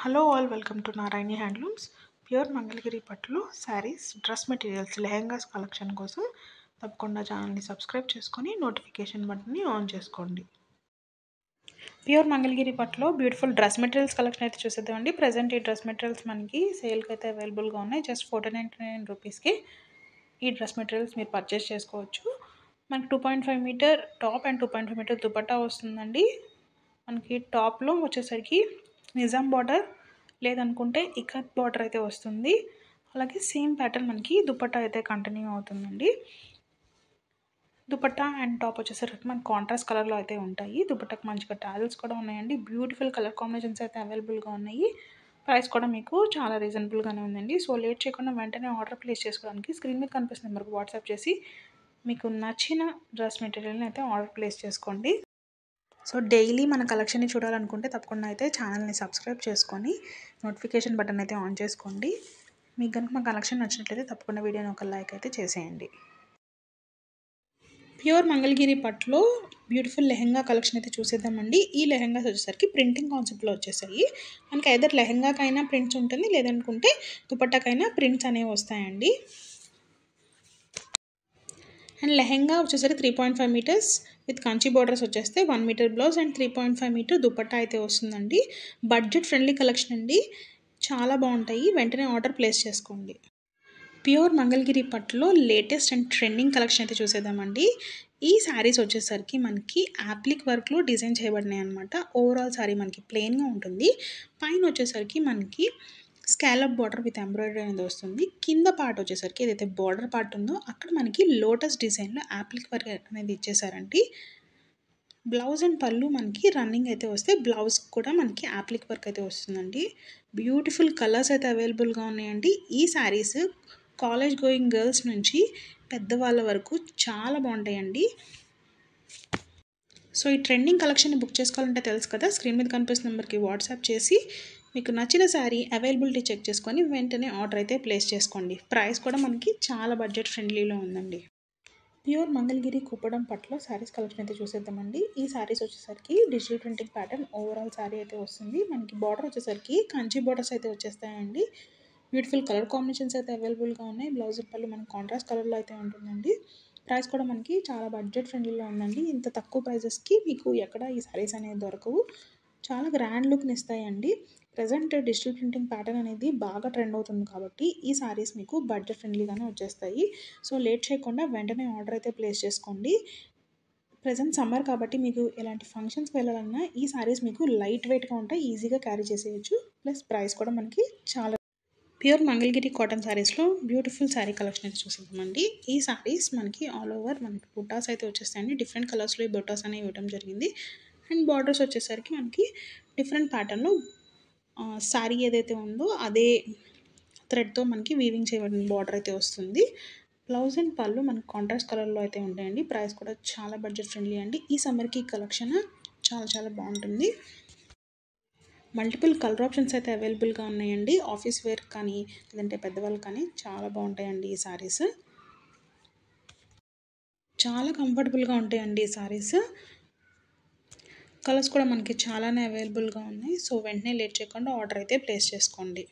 Hello all welcome to Narayani handlooms. Pure Mangalagiri పట్టులో saris, dress materials, lehengas collection కోసం తప్పకుండా ఛానల్ని సబ్స్క్రైబ్ చేసుకొని నోటిఫికేషన్ బటన్ని ఆన్ చేసుకోండి. ప్యూర్ మంగళగిరి పట్టులో బ్యూటిఫుల్ డ్రెస్ మెటీరియల్స్ కలెక్షన్ అయితే చూసేద్దామండి. ప్రజెంట్ ఈ డ్రెస్ మెటీరియల్స్ మనకి సేల్కి అయితే అవైలబుల్గా ఉన్నాయి. జస్ట్ 1499 రూపీస్కి ఈ డ్రెస్ మెటీరియల్స్ మీరు పర్చేస్ చేసుకోవచ్చు. మనకి 2.5 meter top and 2.5 meter dupatta వస్తుందండి. మనకి టాప్లో వచ్చేసరికి నిజాం బార్డర్ లేదనుకుంటే ఇకత్ బార్డర్ అయితే వస్తుంది. అలాగే సేమ్ ప్యాటర్న్ మనకి దుపట్టా అయితే కంటిన్యూ అవుతుందండి. దుపట్టా అండ్ టాప్ వచ్చేసరికి మనకి కాంట్రాస్ట్ కలర్లో అయితే ఉంటాయి. దుపట్టాకి మంచిగా టాజిల్స్ కూడా ఉన్నాయండి. బ్యూటిఫుల్ కలర్ కాంబినేషన్స్ అయితే అవైలబుల్గా ఉన్నాయి. ప్రైస్ కూడా మీకు చాలా రీజనబుల్గానే ఉందండి. సో లేట్ చేయకుండా వెంటనే ఆర్డర్ ప్లేస్ చేసుకోవడానికి స్క్రీన్ మీద కనిపిస్తున్న నెంబర్కి వాట్సాప్ చేసి మీకు నచ్చిన డ్రెస్ మెటీరియల్ని అయితే ఆర్డర్ ప్లేస్ చేసుకోండి. సో డైలీ మన కలెక్షన్ని చూడాలనుకుంటే తప్పకుండా అయితే ఛానల్ని సబ్స్క్రైబ్ చేసుకొని నోటిఫికేషన్ బటన్ అయితే ఆన్ చేసుకోండి. మీకు కనుక మా కలెక్షన్ నచ్చినట్లయితే తప్పకుండా వీడియోని ఒక లైక్ అయితే చేసేయండి. ప్యూర్ మంగళగిరి పట్టులో బ్యూటిఫుల్ లెహెంగా కలెక్షన్ అయితే చూసేద్దామండి. ఈ లెహెంగాస్ వచ్చేసరికి ప్రింటింగ్ కాన్సెప్ట్లో వచ్చేసాయి. మనకి ఐదర్ లెహెంగాకైనా ప్రింట్స్ ఉంటుంది, లేదనుకుంటే దుపట్టాకైనా ప్రింట్స్ అనేవి వస్తాయండి. అండ్ లెహెంగా వచ్చేసరికి 3.5 మీటర్స్ విత్ కంచి బార్డర్స్ వచ్చేస్తే 1 meter blouse and 3.5 meter dupatta అయితే వస్తుందండి. బడ్జెట్ ఫ్రెండ్లీ కలెక్షన్ అండి, చాలా బాగుంటాయి. వెంటనే ఆర్డర్ ప్లేస్ చేసుకోండి. ప్యూర్ మంగళగిరి పట్టులో లేటెస్ట్ అండ్ ట్రెండింగ్ కలెక్షన్ అయితే చూసేద్దామండి. ఈ శారీస్ వచ్చేసరికి మనకి యాప్లిక్ వర్క్లో డిజైన్ చేయబడినాయి అనమాట. ఓవరాల్ శారీ మనకి ప్లెయిన్గా ఉంటుంది. పైన వచ్చేసరికి మనకి స్కాలప్ బార్డర్ విత్ ఎంబ్రాయిడరీ అనేది వస్తుంది. కింద పార్ట్ వచ్చేసరికి ఏదైతే బార్డర్ పార్ట్ ఉందో అక్కడ మనకి లోటస్ డిజైన్లో యాప్లిక్ వర్క్ అనేది ఇచ్చేసారండి. బ్లౌజ్ అండ్ పళ్ళు మనకి రన్నింగ్ అయితే వస్తే బ్లౌజ్ కూడా మనకి యాప్లిక్ వర్క్ అయితే వస్తుందండి. బ్యూటిఫుల్ కలర్స్ అయితే అవైలబుల్గా ఉన్నాయండి. ఈ శారీస్ కాలేజ్ గోయింగ్ గర్ల్స్ నుంచి పెద్దవాళ్ళ వరకు చాలా బాగుంటాయండి. సో ఈ ట్రెండింగ్ కలెక్షన్ని బుక్ చేసుకోవాలంటే తెలుసు కదా, స్క్రీన్ మీద కనిపిస్తున్న నెంబర్కి వాట్సాప్ చేసి మీకు నచ్చిన శారీ అవైలబిలిటీ చెక్ చేసుకొని వెంటనే ఆర్డర్ అయితే ప్లేస్ చేసుకోండి. ప్రైస్ కూడా మనకి చాలా బడ్జెట్ ఫ్రెండ్లీలో ఉందండి. ప్యూర్ మంగళగిరి కుప్పడం పట్ల శారీస్ కలెక్షన్ అయితే చూసేద్దామండి. ఈ శారీస్ వచ్చేసరికి digital printing pattern overall sari అయితే వస్తుంది. మనకి బార్డర్ వచ్చేసరికి కంచి బార్డర్స్ అయితే వచ్చేస్తాయండి. బ్యూటిఫుల్ కలర్ కాంబినేషన్స్ అయితే అవైలబుల్గా ఉన్నాయి. బ్లౌజ్ పళ్ళు మనకి కాంట్రాస్ట్ కలర్లో అయితే ఉంటుందండి. ప్రైస్ కూడా మనకి చాలా బడ్జెట్ ఫ్రెండ్లీలో ఉందండి. ఇంత తక్కువ ప్రైజెస్కి మీకు ఎక్కడ ఈ శారీస్ అనేవి దొరకవు. చాలా గ్రాండ్ లుక్ని ఇస్తాయండి. ప్రజెంట్ డిజిటల్ ప్రింటింగ్ ప్యాటర్న్ అనేది బాగా ట్రెండ్ అవుతుంది కాబట్టి ఈ శారీస్ మీకు బడ్జెట్ ఫ్రెండ్లీగానే వచ్చేస్తాయి. సో లేట్ చేయకుండా వెంటనే ఆర్డర్ అయితే ప్లేస్ చేసుకోండి. ప్రజెంట్ సమ్మర్ కాబట్టి మీకు ఎలాంటి ఫంక్షన్స్కి వెళ్ళాలన్నా ఈ శారీస్ మీకు లైట్ వెయిట్గా ఉంటాయి, ఈజీగా క్యారీ చేసేయచ్చు. ప్లస్ ప్రైస్ కూడా మనకి చాలా. ప్యూర్ మంగళగిరి కాటన్ శారీస్లో బ్యూటిఫుల్ శారీ కలెక్షన్ అయితే చూసేద్దామండి. ఈ శారీస్ మనకి ఆల్ ఓవర్ మనకి బుట్టాస్ అయితే వచ్చేస్తాయండి. డిఫరెంట్ కలర్స్లో ఈ బుట్టాస్ అనేవి ఇవ్వడం జరిగింది. అండ్ బార్డర్స్ వచ్చేసరికి మనకి డిఫరెంట్ ప్యాటర్న్లో శారీ ఏదైతే ఉందో అదే థ్రెడ్తో మనకి వీవింగ్ చేయబడిన బార్డర్ అయితే వస్తుంది. బ్లౌజ్ అండ్ పళ్ళు మనకి కాంట్రాస్ట్ కలర్లో అయితే ఉంటాయండి. ప్రైస్ కూడా చాలా బడ్జెట్ ఫ్రెండ్లీ అండి. ఈ సమ్మర్కి కలెక్షన్ చాలా చాలా బాగుంటుంది. మల్టిపుల్ కలర్ ఆప్షన్స్ అయితే అవైలబుల్గా ఉన్నాయండి. ఆఫీస్ వేర్ కానీ లేదంటే పెద్దవాళ్ళు కానీ చాలా బాగుంటాయండి ఈ శారీస్. చాలా కంఫర్టబుల్గా ఉంటాయండి ఈ శారీస్. కలర్స్ కూడా మనకి చాలానే అవైలబుల్గా ఉన్నాయి. సో వెంటనే లేట్ చేయకుండా ఆర్డర్ అయితే ప్లేస్ చేసుకోండి.